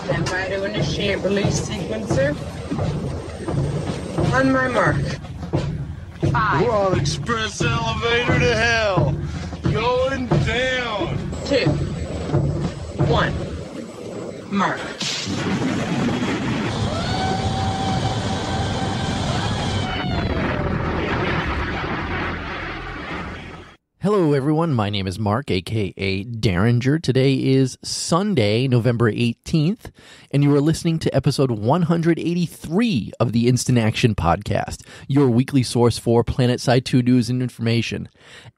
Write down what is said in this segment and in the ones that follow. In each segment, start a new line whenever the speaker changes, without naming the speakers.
Stand by to initiate release sequencer. On my mark. 5.
We're on express elevator to hell. Going down.
2. 1. Mark.
Hello, everyone. My name is Mark, a.k.a. Derringer. Today is Sunday, November 18th, and you are listening to episode 183 of the Instant Action Podcast, your weekly source for Planetside 2 news and information.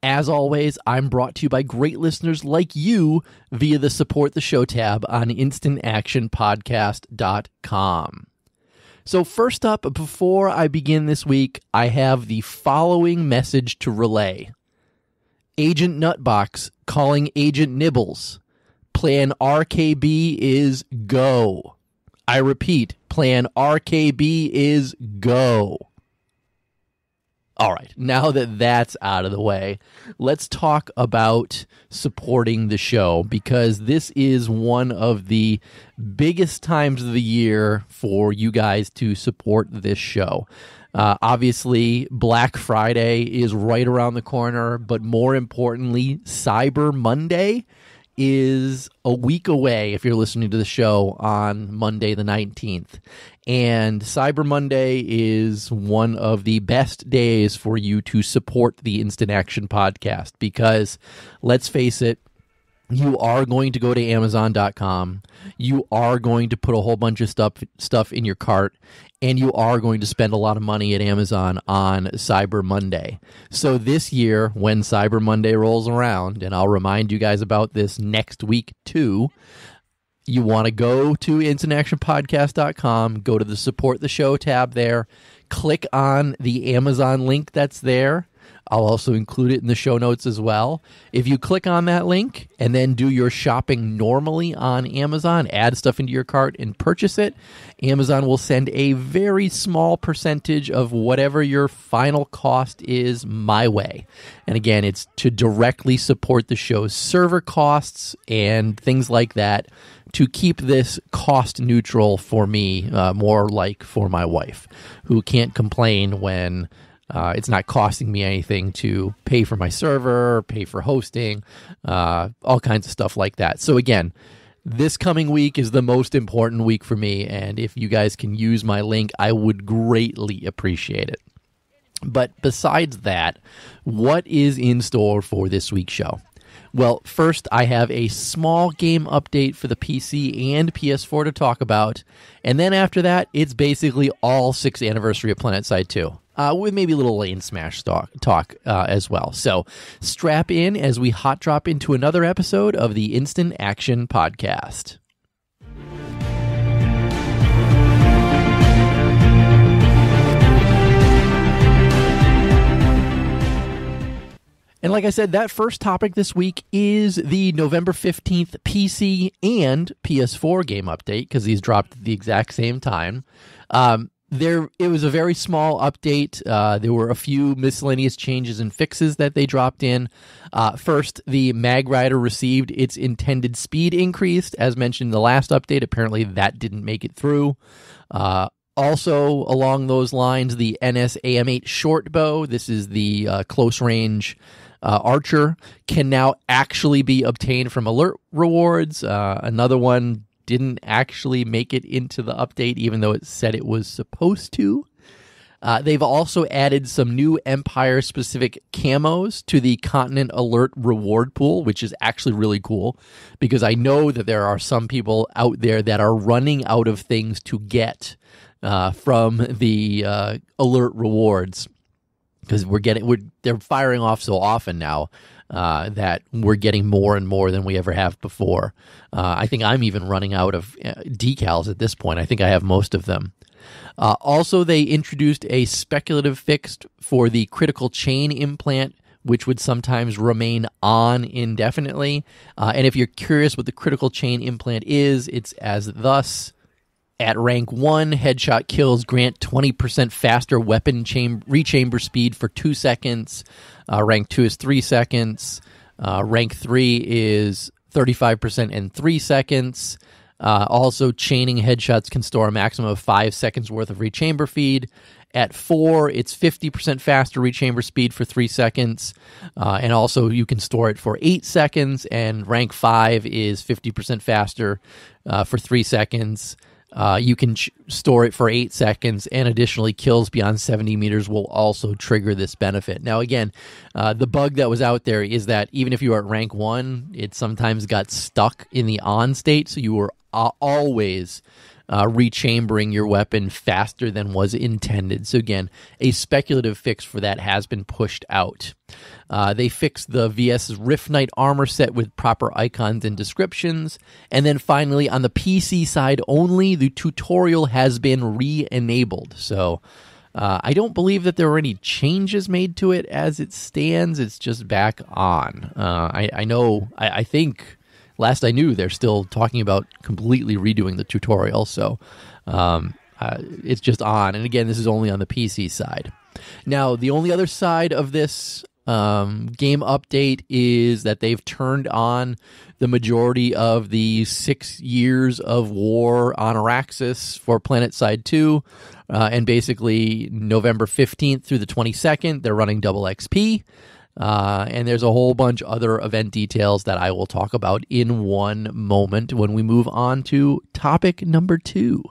As always, I'm brought to you by great listeners like you via the Support the Show tab on instantactionpodcast.com. So first up, before I begin this week, I have the following message to relay. Agent Nutbox calling Agent Nibbles. Plan RKB is go. I repeat, Plan RKB is go. All right, now that that's out of the way, let's talk about supporting the show, because this is one of the biggest times of the year for you guys to support this show. Obviously, Black Friday is right around the corner, but more importantly, Cyber Monday is a week away if you're listening to the show on Monday the 19th. And Cyber Monday is one of the best days for you to support the Instant Action Podcast because, let's face it, you are going to go to Amazon.com, you are going to put a whole bunch of stuff in your cart, and you are going to spend a lot of money at Amazon on Cyber Monday. So this year, when Cyber Monday rolls around, and I'll remind you guys about this next week too, you want to go to instantactionpodcast.com, go to the Support the Show tab there, click on the Amazon link that's there. I'll also include it in the show notes as well. If you click on that link and then do your shopping normally on Amazon, add stuff into your cart and purchase it, Amazon will send a very small percentage of whatever your final cost is my way. And again, it's to directly support the show's server costs and things like that to keep this cost neutral for me, more like for my wife, who can't complain when it's not costing me anything to pay for my server, pay for hosting, all kinds of stuff like that. So again, this coming week is the most important week for me, and if you guys can use my link, I would greatly appreciate it. But besides that, what is in store for this week's show? Well, first, I have a small game update for the PC and PS4 to talk about, and then after that, it's basically all 6th anniversary of Planetside 2. With maybe a little Lane Smash talk as well. So strap in as we hot drop into another episode of the Instant Action Podcast. And like I said, that first topic this week is the November 15th PC and PS4 game update, because these dropped at the exact same time. It was a very small update. There were a few miscellaneous changes and fixes that they dropped in. First, the Mag Rider received its intended speed increased. As mentioned in the last update, apparently that didn't make it through. Also, along those lines, the NS-AM8 short bow, this is the close-range archer, can now actually be obtained from alert rewards. Another one didn't actually make it into the update, even though it said it was supposed to. They've also added some new Empire-specific camos to the Continent Alert reward pool, which is actually really cool, because I know that there are some people out there that are running out of things to get from the alert rewards, because they're firing off so often now. That we're getting more and more than we ever have before. I think I'm even running out of decals at this point. I think I have most of them. Also, they introduced a speculative fix for the critical chain implant, which would sometimes remain on indefinitely. And if you're curious what the critical chain implant is, it's as thus. At rank 1, headshot kills grant 20% faster weapon rechamber speed for 2 seconds. Rank 2 is 3 seconds. Rank 3 is 35% in 3 seconds. Also, chaining headshots can store a maximum of 5 seconds worth of rechamber feed. At 4, it's 50% faster rechamber speed for 3 seconds. And also, you can store it for 8 seconds. And rank 5 is 50% faster for 3 seconds. You can store it for 8 seconds, and additionally, kills beyond 70 meters will also trigger this benefit. Now, again, the bug that was out there is that even if you are at rank 1, it sometimes got stuck in the on state, so you were always rechambering your weapon faster than was intended. So again, a speculative fix for that has been pushed out. They fixed the VS's Rift Knight armor set with proper icons and descriptions. And then finally, on the PC side only, the tutorial has been re-enabled. So I don't believe that there were any changes made to it as it stands. It's just back on. I think last I knew, they're still talking about completely redoing the tutorial. So it's just on. And again, this is only on the PC side. Now, the only other side of this game update is that they've turned on the majority of the 6 years of war on Araxis for Planetside 2. And basically, November 15th through the 22nd, they're running double XP. And there's a whole bunch of other event details that I will talk about in one moment when we move on to topic number 2.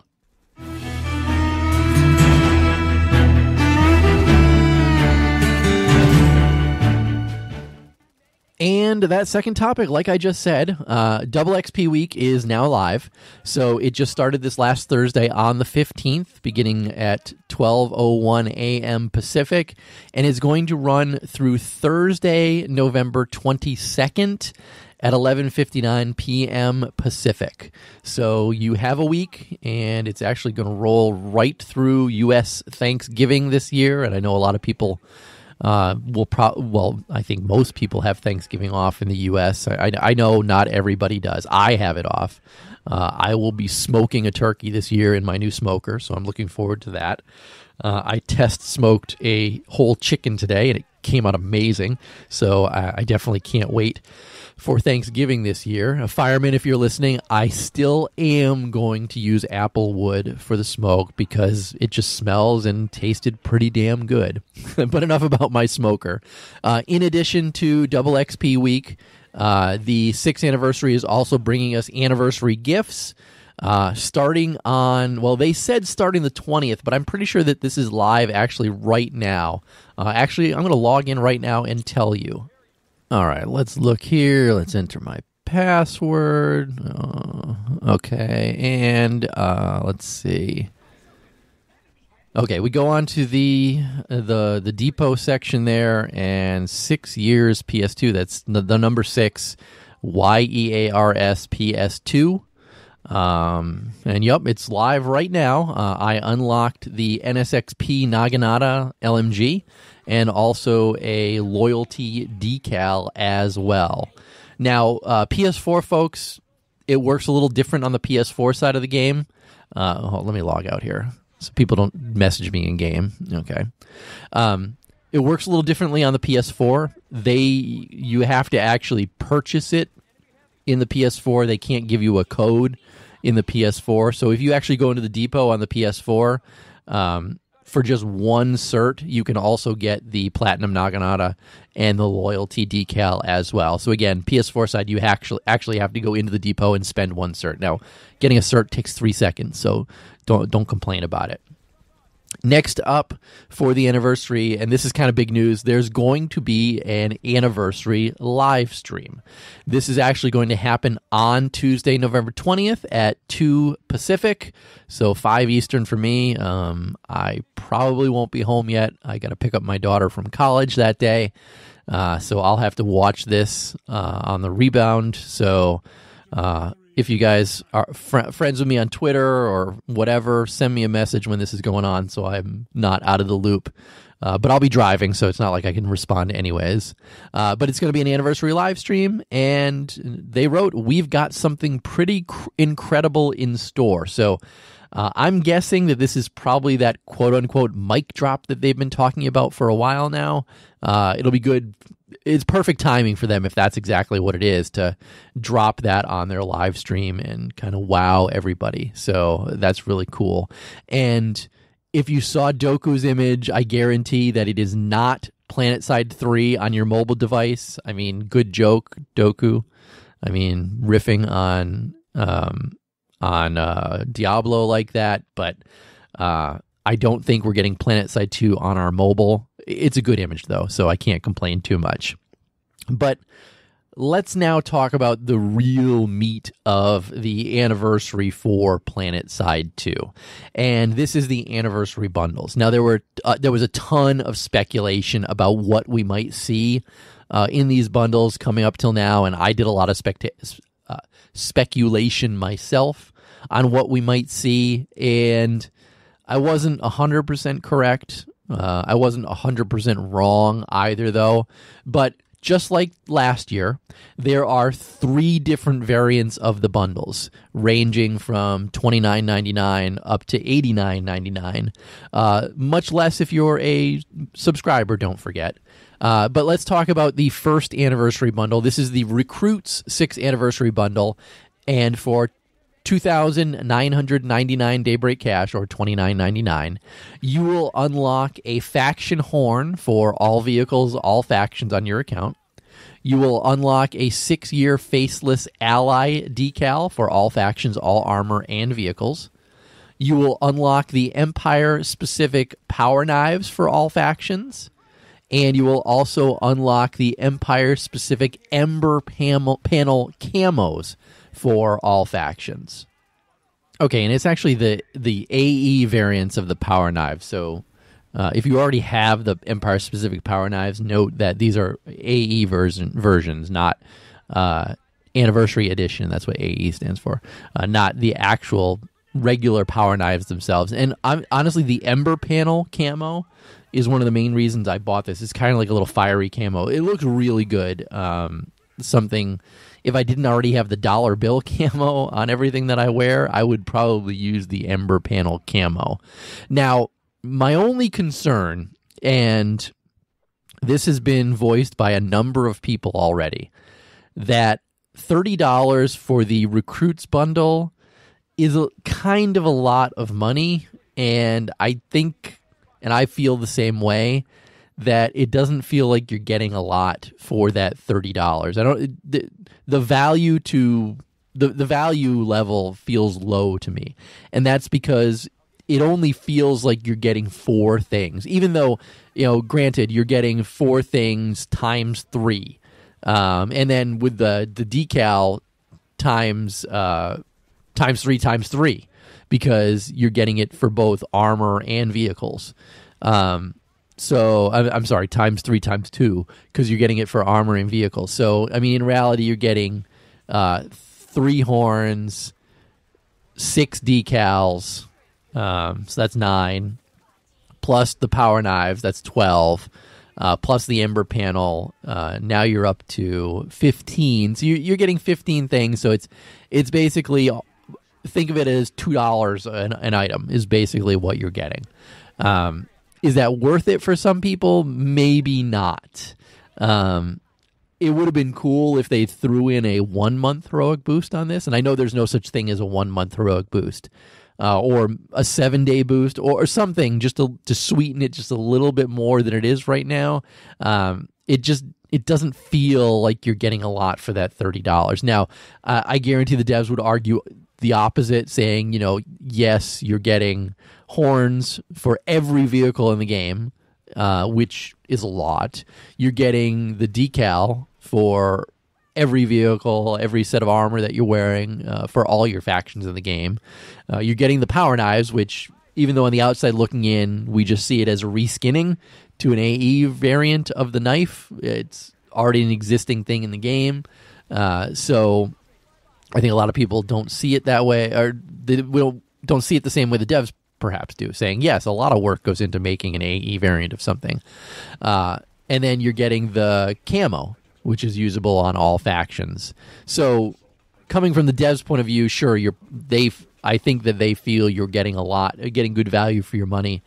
And that second topic, like I just said, Double XP Week is now live. So it just started this last Thursday on the 15th, beginning at 12:01 a.m. Pacific, and is going to run through Thursday, November 22nd at 11:59 p.m. Pacific. So you have a week, and it's actually going to roll right through U.S. Thanksgiving this year, and I know a lot of people I think most people have Thanksgiving off in the U.S. I know not everybody does. I have it off. I will be smoking a turkey this year in my new smoker, so I'm looking forward to that. I test smoked a whole chicken today, and it came out amazing, so I definitely can't wait for Thanksgiving this year. A fireman, if you're listening, I still am going to use apple wood for the smoke because it just smells and tasted pretty damn good. But enough about my smoker. In addition to Double XP Week, the 6th anniversary is also bringing us anniversary gifts. Starting on, well, they said starting the 20th, but I'm pretty sure that this is live actually right now. Actually, I'm going to log in right now and tell you. All right, let's look here. Let's enter my password. Okay, and let's see. Okay, we go on to the depot section there, and 6 years PS2. That's the number 6, YEARS PS2. And yep, it's live right now. I unlocked the NSXP Naginata LMG and also a loyalty decal as well. Now, PS4 folks, it works a little different on the PS4 side of the game. Let me log out here so people don't message me in game. Okay. It works a little differently on the PS4. You have to actually purchase it in the PS4. They can't give you a code in the PS4. So if you actually go into the depot on the PS4, for just one cert, you can also get the Platinum Naginata and the loyalty decal as well. So again, PS4 side, you actually have to go into the depot and spend one cert. Now, getting a cert takes 3 seconds, so don't complain about it. Next up for the anniversary, and this is kind of big news, there's going to be an anniversary live stream. This is actually going to happen on Tuesday, November 20th at 2 Pacific, so 5 Eastern for me. I probably won't be home yet. I got to pick up my daughter from college that day, so I'll have to watch this on the rebound. So if you guys are friends with me on Twitter or whatever, send me a message when this is going on so I'm not out of the loop But I'll be driving, so it's not like I can respond anyways. But it's going to be an anniversary live stream, and they wrote, "We've got something pretty incredible in store." So I'm guessing that this is probably that quote-unquote mic drop that they've been talking about for a while now. It'll be good. It's perfect timing for them if that's exactly what it is, to drop that on their live stream and kind of wow everybody. So that's really cool. And if you saw Doku's image, I guarantee that it is not Planetside 3 on your mobile device. I mean, good joke, Doku. I mean, riffing on Diablo like that, but I don't think we're getting Planetside 2 on our mobile. It's a good image, though, so I can't complain too much. But let's now talk about the real meat of the anniversary for Planetside 2. And this is the anniversary bundles. Now, there was a ton of speculation about what we might see in these bundles coming up till now, and I did a lot of speculation myself on what we might see, and I wasn't 100% correct. I wasn't 100% wrong either, though. But just like last year, there are 3 different variants of the bundles, ranging from $29.99 up to $89.99. Much less if you're a subscriber, don't forget. But let's talk about the first anniversary bundle. This is the Recruits 6th anniversary bundle, and for $2,999 Daybreak Cash, or $29.99, you will unlock a faction horn for all vehicles, all factions on your account. You will unlock a 6-year faceless ally decal for all factions, all armor, and vehicles. You will unlock the Empire-specific power knives for all factions. And you will also unlock the Empire-specific Ember panel camos for all factions. Okay, and it's actually the AE variants of the power knives. So if you already have the Empire-specific power knives, note that these are AE versions, not Anniversary Edition. That's what AE stands for. Not the actual regular power knives themselves. And honestly, the Ember panel camo is one of the main reasons I bought this. It's kind of like a little fiery camo. It looks really good. Something, if I didn't already have the dollar bill camo on everything that I wear, I would probably use the Ember panel camo. Now, my only concern, and this has been voiced by a number of people already, that $30 for the Recruits bundle is kind of a lot of money, and I think, and I feel the same way, that it doesn't feel like you're getting a lot for that $30. I don't. The value to the value level feels low to me, and that's because it only feels like you're getting 4 things, even though, granted, you're getting 4 things times 3, and then with the decal times 3 times 3, because you're getting it for both armor and vehicles. So I'm sorry, times 3 times 2, because you're getting it for armor and vehicles. So I mean, in reality, you're getting 3 horns, 6 decals. So that's 9, plus the power knives. That's 12. Plus the Ember panel. Now you're up to 15. So you're getting 15 things. So it's basically, think of it as $2 an item is basically what you're getting. Is that worth it for some people? Maybe not. It would have been cool if they threw in a 1-month heroic boost on this. And I know there's no such thing as a 1-month heroic boost. Or a 7-day boost, or something just to sweeten it just a little bit more than it is right now. It doesn't feel like you're getting a lot for that $30. Now, I guarantee the devs would argue the opposite, saying, yes, you're getting horns for every vehicle in the game, which is a lot. You're getting the decal for every vehicle, every set of armor that you're wearing, for all your factions in the game. You're getting the power knives, which, even though on the outside looking in, we just see it as a reskinning to an AE variant of the knife. It's already an existing thing in the game. So I think a lot of people don't see it that way, or they don't see it the same way the devs perhaps do, saying, yes, a lot of work goes into making an AE variant of something. And then you're getting the camo, which is usable on all factions. So coming from the devs' point of view, sure, I think that they feel you're getting getting good value for your money.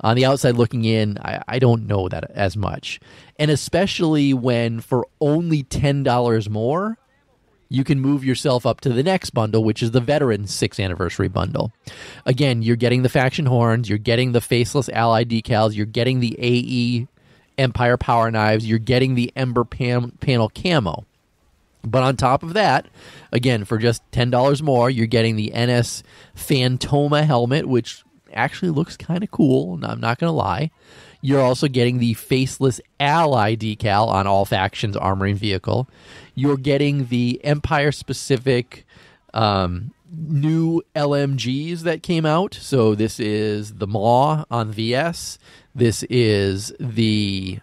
On the outside looking in, I don't know that as much. And especially when for only $10 more, you can move yourself up to the next bundle, which is the Veteran 6th Anniversary bundle. Again, you're getting the faction horns, you're getting the Faceless Ally decals, you're getting the AE Empire Power Knives, you're getting the Ember Panel camo. But on top of that, again, for just $10 more, you're getting the NS Phantoma helmet, which actually looks kind of cool, I'm not going to lie. You're also getting the Faceless Ally decal on all factions armoring vehicle. You're getting the Empire-specific new LMGs that came out. So this is the Maw on VS. This is the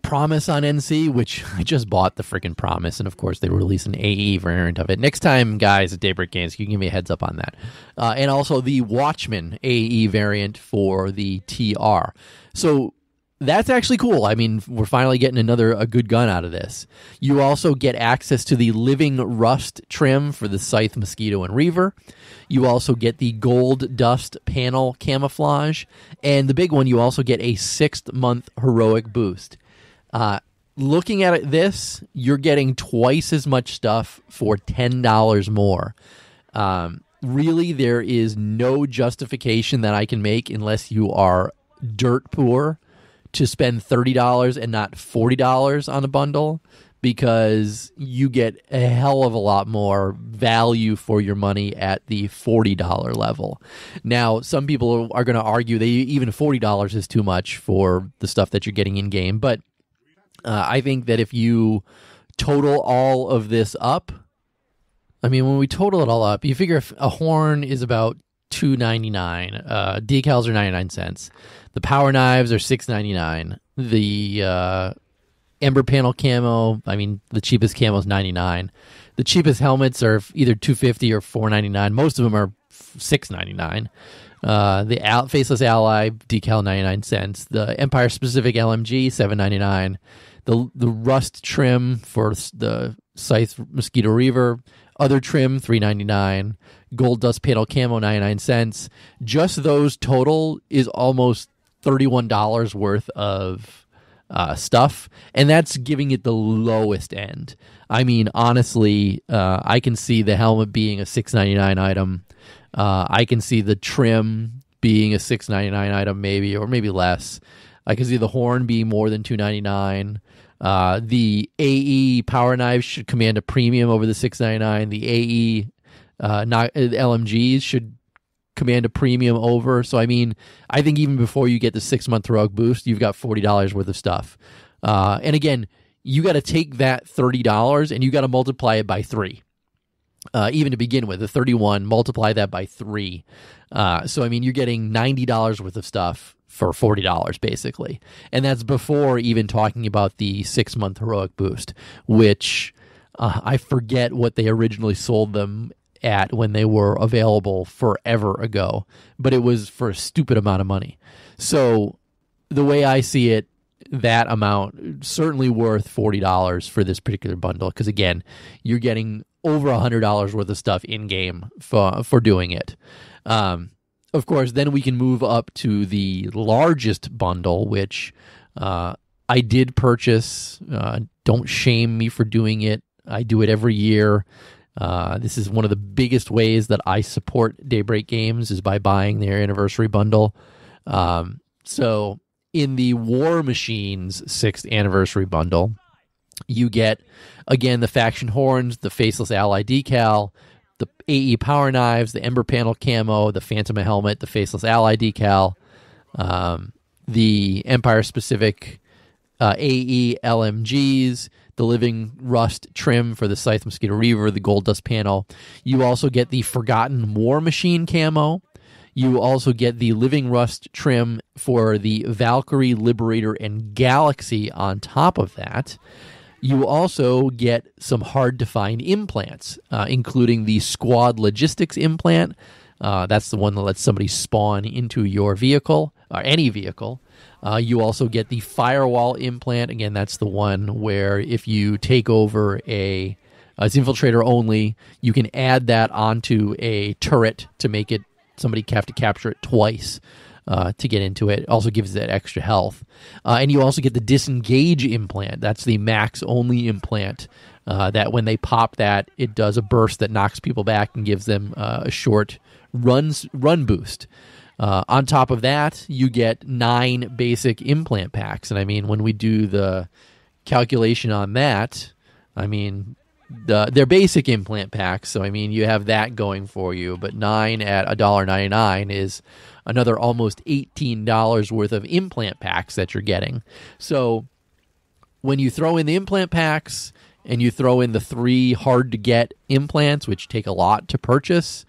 Promise on NC, which I just bought the freaking Promise, and of course they release an AE variant of it. Next time, guys, at Daybreak Games, you can give me a heads up on that. And also the Watchman AE variant for the TR. So that's actually cool. I mean, we're finally getting a good gun out of this. You also get access to the Living Rust trim for the Scythe, Mosquito, and Reaver. You also get the Gold Dust panel camouflage. And the big one, you also get a 6th-month heroic boost. Looking at this, you're getting twice as much stuff for $10 more. Really, there is no justification that I can make unless you are dirt poor to spend $30 and not $40 on a bundle, because you get a hell of a lot more value for your money at the $40 level. Now, some people are going to argue that even $40 is too much for the stuff that you're getting in game, but I think that if you total all of this up, I mean, when we total it all up, you figure if a horn is about $2.99, decals are 99 cents, the power knives are $6.99, the Ember panel camo, I mean, the cheapest camo is $99, the cheapest helmets are either $2.50 or $4.99, most of them are $6.99. The Faceless Ally decal 99 cents, the Empire specific LMG $7.99, the Rust trim for the Scythe Mosquito Reaver, other trim $3.99, Gold Dust panel camo 99 cents. Just those total is almost $31 worth of stuff, and that's giving it the lowest end. I mean, honestly, I can see the helmet being a $6.99 item. I can see the trim being a $6.99 item, maybe, or maybe less. I can see the horn being more than $2.99. The AE power knives should command a premium over the $6.99. The AE LMGs should command a premium over. So, I mean, I think even before you get the 6-month heroic boost, you've got $40 worth of stuff. And again, you got to take that $30 and you got to multiply it by 3. Even to begin with, the 31, multiply that by 3. So, I mean, you're getting $90 worth of stuff for $40, basically. And that's before even talking about the 6-month heroic boost, which I forget what they originally sold them at when they were available forever ago, but it was for a stupid amount of money. So the way I see it, that amount certainly worth $40 for this particular bundle, because again, you're getting over $100 worth of stuff in game for doing it. Of course, then we can move up to the largest bundle, which I did purchase. Don't shame me for doing it. I do it every year. This is one of the biggest ways that I support Daybreak Games, is by buying their anniversary bundle. So in the War Machines 6th anniversary bundle, you get, again, the faction horns, the Faceless Ally decal, the AE power knives, the Ember panel camo, the Phantom helmet, the Faceless Ally decal, the Empire-specific AE LMGs, the Living Rust trim for the Scythe Mosquito Reaver, the Gold Dust panel. You also get the Forgotten War Machine camo. You also get the Living Rust trim for the Valkyrie, Liberator, and Galaxy on top of that. You also get some hard-to-find implants, including the Squad Logistics implant, That's the one that lets somebody spawn into your vehicle, or any vehicle. You also get the firewall implant. Again, that's the one where if you take over it's infiltrator only, you can add that onto a turret to make it, somebody have to capture it twice to get into it. It also gives that extra health. And you also get the disengage implant. That's the max only implant. That when they pop that, it does a burst that knocks people back and gives them a short run boost. On top of that, you get 9 basic implant packs. And I mean, when we do the calculation on that, I mean, they're basic implant packs. So, I mean, you have that going for you. But 9 at $1.99 is another almost $18 worth of implant packs that you're getting. So when you throw in the implant packs and you throw in the 3 hard-to-get implants, which take a lot to purchase,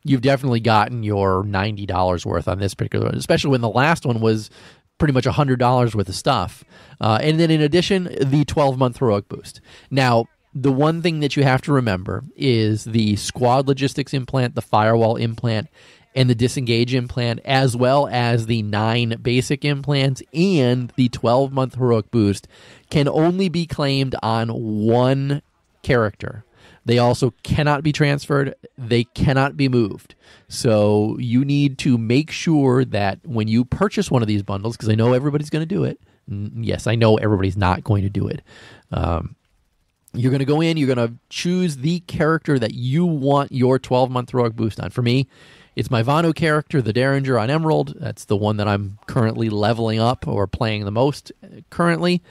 you've definitely gotten your $90 worth on this particular one, especially when the last one was pretty much $100 worth of stuff. And then in addition, the 12-month heroic boost. Now, the one thing that you have to remember is the squad logistics implant, the firewall implant, and the disengage implant, as well as the 9 basic implants and the 12-month heroic boost, can only be claimed on one character. They also cannot be transferred. They cannot be moved. So you need to make sure that when you purchase one of these bundles, because I know everybody's going to do it. Yes, I know everybody's not going to do it. You're going to go in, you're going to choose the character that you want your 12-month heroic boost on. For me, it's my Vanu character, the Derringer on Emerald. That's the one that I'm currently leveling up or playing the most currently.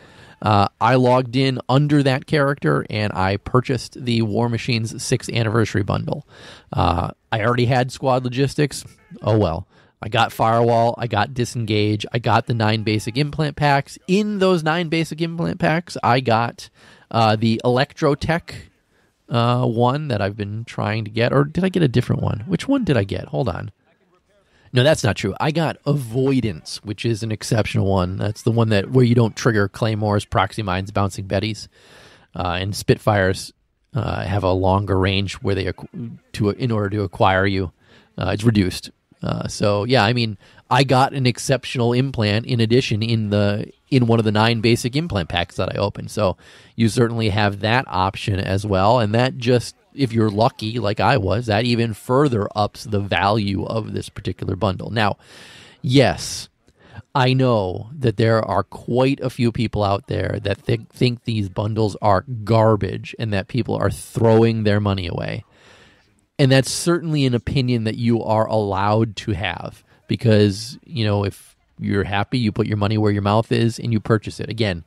I logged in under that character, and I purchased the War Machine's 6th anniversary bundle. I already had squad logistics. Oh, well. I got Firewall. I got Disengage. I got the 9 basic implant packs. In those 9 basic implant packs, I got the Electrotech one that I've been trying to get. Or did I get a different one? Which one did I get? Hold on. No, that's not true. I got Avoidance, which is an exceptional one. That's the one where you don't trigger Claymores, Proxy Mines, Bouncing Betties, and Spitfires have a longer range where in order to acquire you, it's reduced. So yeah, I mean, I got an exceptional implant in addition in one of the 9 basic implant packs that I opened. So you certainly have that option as well, and that just, if you're lucky, like I was, that even further ups the value of this particular bundle. Now, yes, I know that there are quite a few people out there that think these bundles are garbage and that people are throwing their money away. And that's certainly an opinion that you are allowed to have because, if you're happy, you put your money where your mouth is and you purchase it. Again,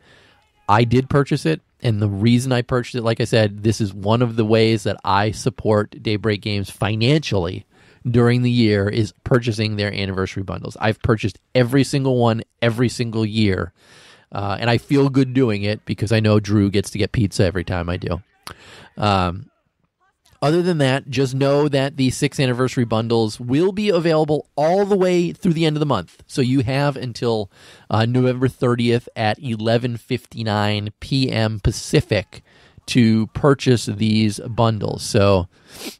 I did purchase it. And the reason I purchased it, like I said, this is one of the ways that I support Daybreak Games financially during the year is purchasing their anniversary bundles. I've purchased every single one every single year. And I feel good doing it because I know Drew gets to get pizza every time I do. Other than that, just know that the 6th anniversary bundles will be available all the way through the end of the month. So you have until November 30th at 11:59 p.m. Pacific to purchase these bundles. So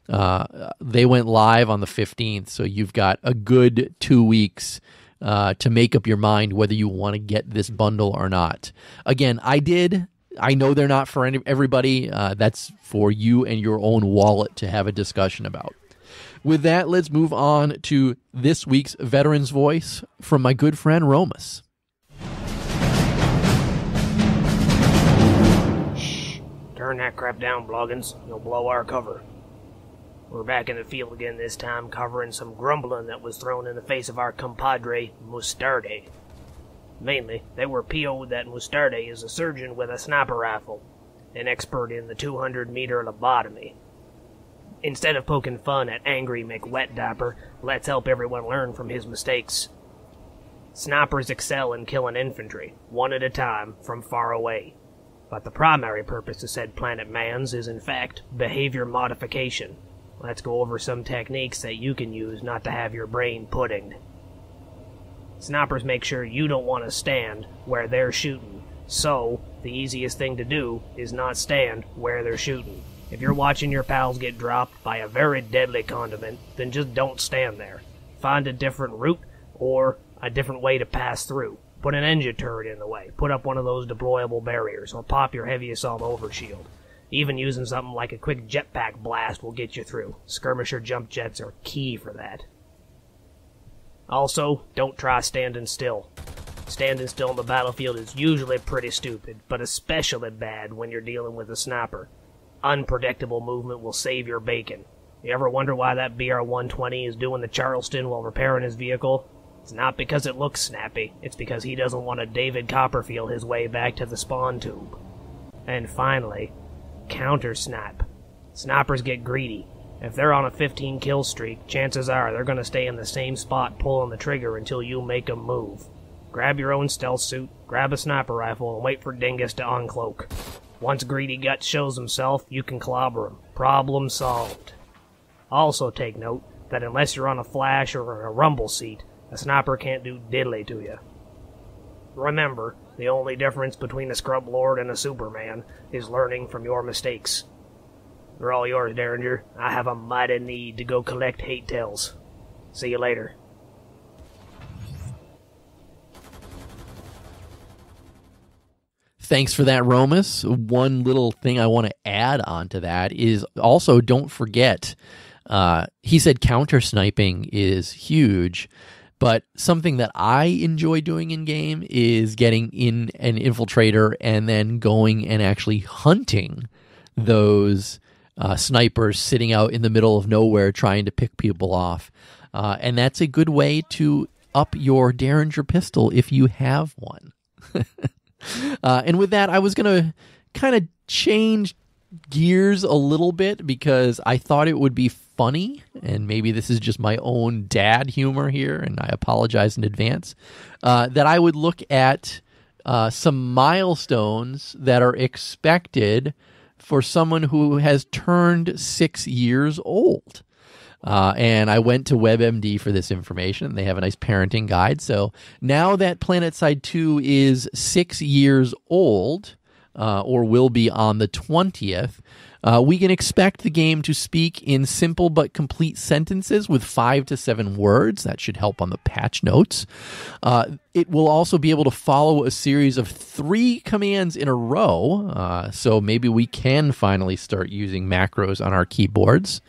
they went live on the 15th, so you've got a good 2 weeks to make up your mind whether you want to get this bundle or not. Again, I know they're not for everybody. That's for you and your own wallet to have a discussion about. With that, let's move on to this week's Veteran's Voice from my good friend Romus.
Shh. Turn that crap down, Bloggins. You'll blow our cover. We're back in the field again this time, covering some grumbling that was thrown in the face of our compadre, Mustarde. Mainly, they were PO'd that Mustarde is a surgeon with a sniper rifle, an expert in the 200-meter lobotomy. Instead of poking fun at angry McWetdiaper, let's help everyone learn from his mistakes. Snipers excel in killing infantry, one at a time, from far away. But the primary purpose of said planet Mans is in fact behavior modification. Let's go over some techniques that you can use not to have your brain puddinged. Snipers make sure you don't want to stand where they're shooting, so the easiest thing to do is not stand where they're shooting. If you're watching your pals get dropped by a very deadly condiment, then just don't stand there. Find a different route or a different way to pass through. Put an engine turret in the way. Put up one of those deployable barriers, or pop your heavy assault overshield. Even using something like a quick jetpack blast will get you through. Skirmisher jump jets are key for that. Also, don't try standing still. Standing still on the battlefield is usually pretty stupid, but especially bad when you're dealing with a sniper. Unpredictable movement will save your bacon. You ever wonder why that BR-120 is doing the Charleston while repairing his vehicle? It's not because it looks snappy, it's because he doesn't want to David Copperfield his way back to the spawn tube. And finally, counter-snipe. Snipers get greedy. If they're on a 15 kill streak, chances are they're going to stay in the same spot pulling the trigger until you make them move. Grab your own stealth suit, grab a sniper rifle, and wait for Dingus to uncloak. Once Greedy Guts shows himself, you can clobber him. Problem solved. Also take note that unless you're on a flash or a rumble seat, a sniper can't do diddly to you. Remember, the only difference between a scrub lord and a Superman is learning from your mistakes. They're all yours, Derringer. I have a mighty need to go collect hate tales. See you later.
Thanks for that, Romus. One little thing I want to add on to that is also don't forget, he said counter-sniping is huge, but something that I enjoy doing in-game is getting in an infiltrator and then going and actually hunting those snipers sitting out in the middle of nowhere trying to pick people off. And that's a good way to up your Derringer pistol if you have one. And with that, I was going to kind of change gears a little bit because I thought it would be funny, and maybe this is just my own dad humor here, and I apologize in advance, that I would look at some milestones that are expected for someone who has turned 6 years old. And I went to WebMD for this information. They have a nice parenting guide. So now that Planetside 2 is 6 years old, or will be on the 20th, we can expect the game to speak in simple but complete sentences with 5 to 7 words. That should help on the patch notes. It will also be able to follow a series of 3 commands in a row, so maybe we can finally start using macros on our keyboards.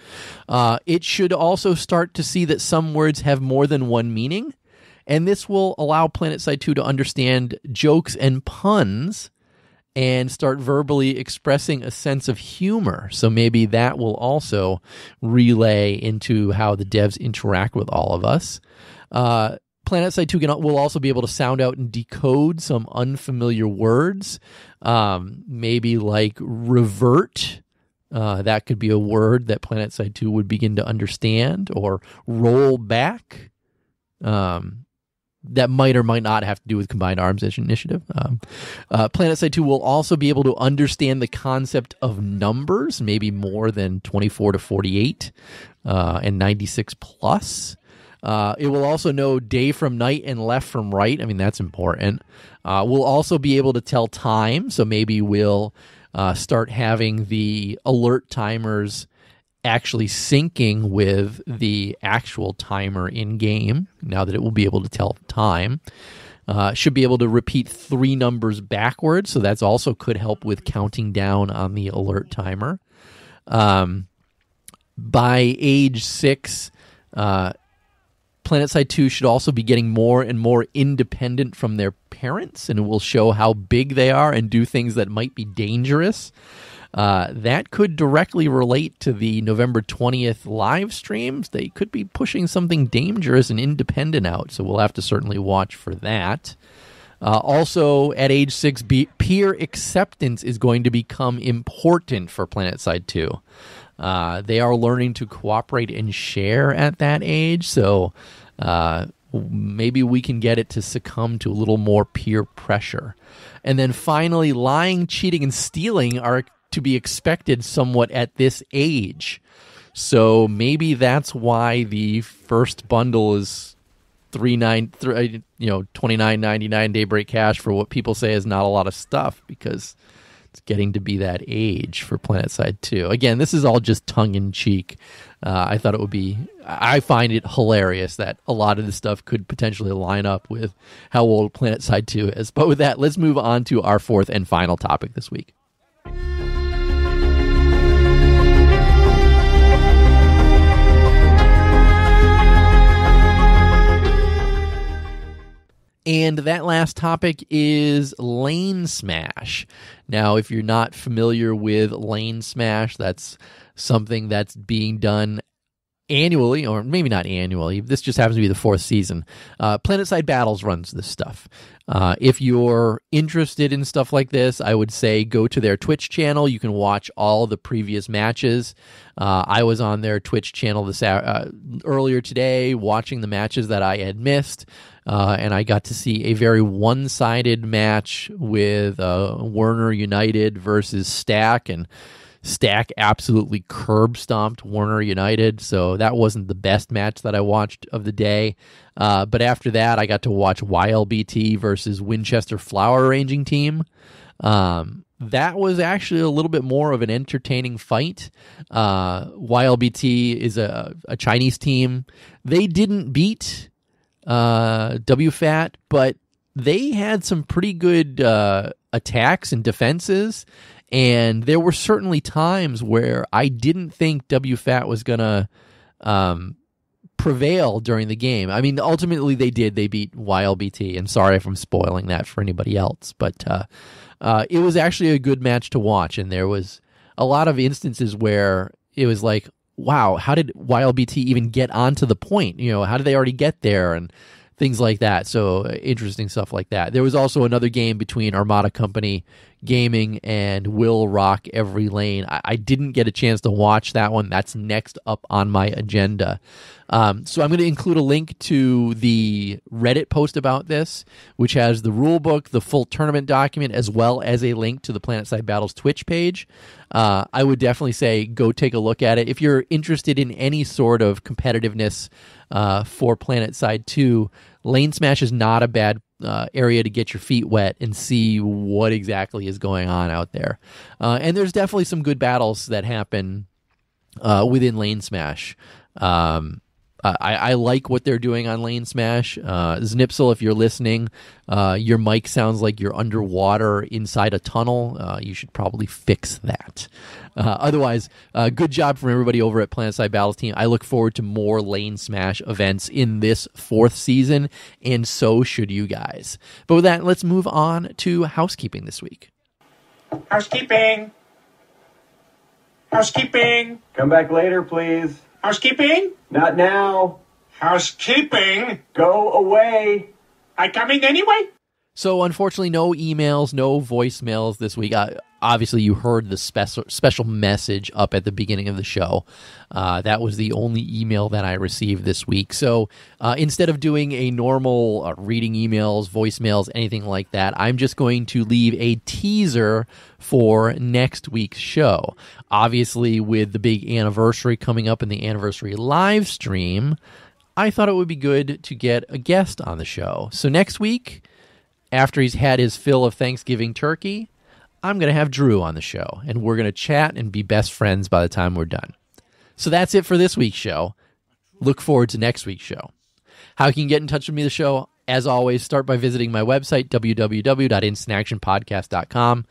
It should also start to see that some words have more than one meaning, and this will allow Planetside 2 to understand jokes and puns and start verbally expressing a sense of humor. So maybe that will also relay into how the devs interact with all of us. Planetside 2 will also be able to sound out and decode some unfamiliar words, maybe like revert. That could be a word that Planetside 2 would begin to understand, or roll back. That might or might not have to do with Combined Arms Initiative. Planetside 2 will also be able to understand the concept of numbers, maybe more than 24 to 48 and 96 plus. It will also know day from night and left from right. I mean, that's important. We'll also be able to tell time, so maybe we'll start having the alert timers actually syncing with the actual timer in-game, now that it will be able to tell time. Should be able to repeat 3 numbers backwards, so that's also could help with counting down on the alert timer. By age 6, Planetside 2 should also be getting more and more independent from their parents, and it will show how big they are and do things that might be dangerous. That could directly relate to the November 20th live streams. They could be pushing something dangerous and independent out, so we'll have to certainly watch for that. Also, at age 6, peer acceptance is going to become important for Planetside 2. They are learning to cooperate and share at that age, so maybe we can get it to succumb to a little more peer pressure. And then finally, lying, cheating, and stealing are to be expected somewhat at this age. So maybe that's why the first bundle is $29.99 Daybreak Cash for what people say is not a lot of stuff, because It's getting to be that age for Planetside 2. Again, this is all just tongue-in-cheek. I thought it would be... I find it hilarious that a lot of this stuff could potentially line up with how old Planetside 2 is. But with that, let's move on to our fourth and final topic this week. And that last topic is Lane Smash. Now, if you're not familiar with Lane Smash, that's something that's being done annually, or maybe not annually. This just happens to be the fourth season. Planetside Battles runs this stuff. If you're interested in stuff like this, I would say go to their Twitch channel. You can watch all the previous matches. I was on their Twitch channel earlier today watching the matches that I had missed. And I got to see a very one-sided match with Werner United versus Stack, and Stack absolutely curb-stomped Werner United, so that wasn't the best match that I watched of the day. But after that, I got to watch YLBT versus Winchester Flower Arranging Team. That was actually a little bit more of an entertaining fight. YLBT is a Chinese team. They didn't beat WFAT, but they had some pretty good attacks and defenses, and there were certainly times where I didn't think WFAT was going to prevail during the game. I mean, ultimately they did. They beat YLBT, and sorry if I'm spoiling that for anybody else, but it was actually a good match to watch, and there was a lot of instances where it was like, wow, how did YLBT even get onto the point? You know, how did they already get there? And things like that. So interesting stuff like that. There was also another game between Armada Company Gaming and Will Rock Every Lane. I didn't get a chance to watch that one. That's next up on my agenda. So I'm going to include a link to the Reddit post about this, which has the rule book, the full tournament document, as well as a link to the Planetside Battles Twitch page. I would definitely say go take a look at it. If you're interested in any sort of competitiveness for Planetside 2, Lane Smash is not a bad area to get your feet wet and see what exactly is going on out there. And there's definitely some good battles that happen within Lane Smash. I like what they're doing on Lane Smash. Znipsel, if you're listening, your mic sounds like you're underwater inside a tunnel. You should probably fix that. Otherwise, good job from everybody over at Planetside Battles team. I look forward to more Lane Smash events in this fourth season, and so should you guys. But with that, let's move on to housekeeping this week.
Housekeeping. Housekeeping.
Come back later, please.
Housekeeping?
Not now.
Housekeeping?
Go away.
I coming anyway?
So unfortunately, no emails, no voicemails this week. Obviously, you heard the special message up at the beginning of the show. That was the only email that I received this week. So instead of doing a normal reading emails, voicemails, anything like that, I'm just going to leave a teaser for next week's show. Obviously, with the big anniversary coming up in the anniversary live stream, I thought it would be good to get a guest on the show. So next week, after he's had his fill of Thanksgiving turkey, I'm going to have Drew on the show, and we're going to chat and be best friends by the time we're done. So that's it for this week's show. Look forward to next week's show. How can you get in touch with me, the show? As always, start by visiting my website, www.instantactionpodcast.com.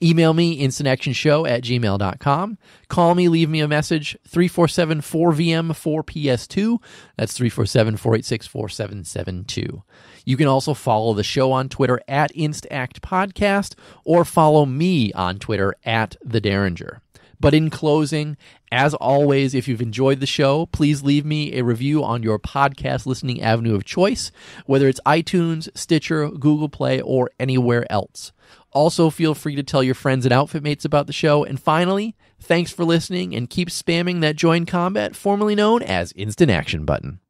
Email me, instantactionshow@gmail.com. Call me, leave me a message, 347-4VM-4PS2. That's 347-486-4772. You can also follow the show on Twitter @InstActPodcast or follow me on Twitter @TheDerringer. But in closing, as always, if you've enjoyed the show, please leave me a review on your podcast listening avenue of choice, whether it's iTunes, Stitcher, Google Play, or anywhere else. Also, feel free to tell your friends and outfit mates about the show. And finally, thanks for listening, and keep spamming that Join Combat, formerly known as Instant Action button.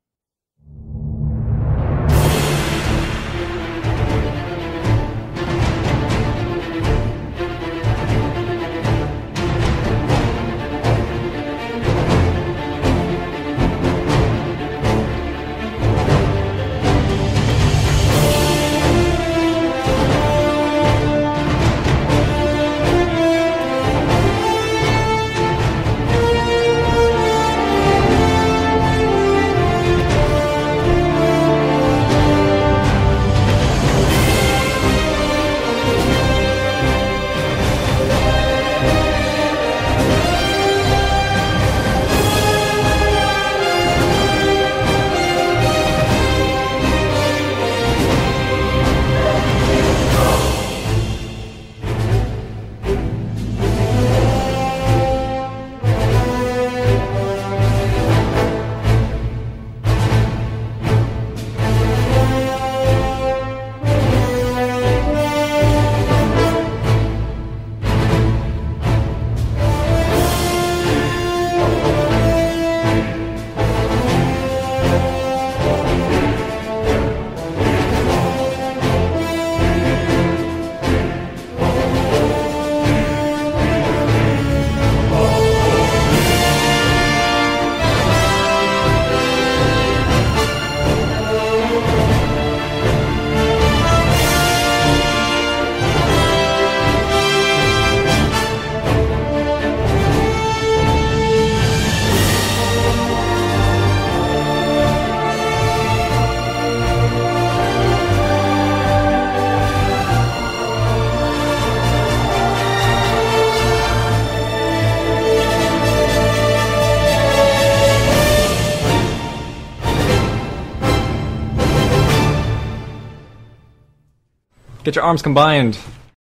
Get your arms combined.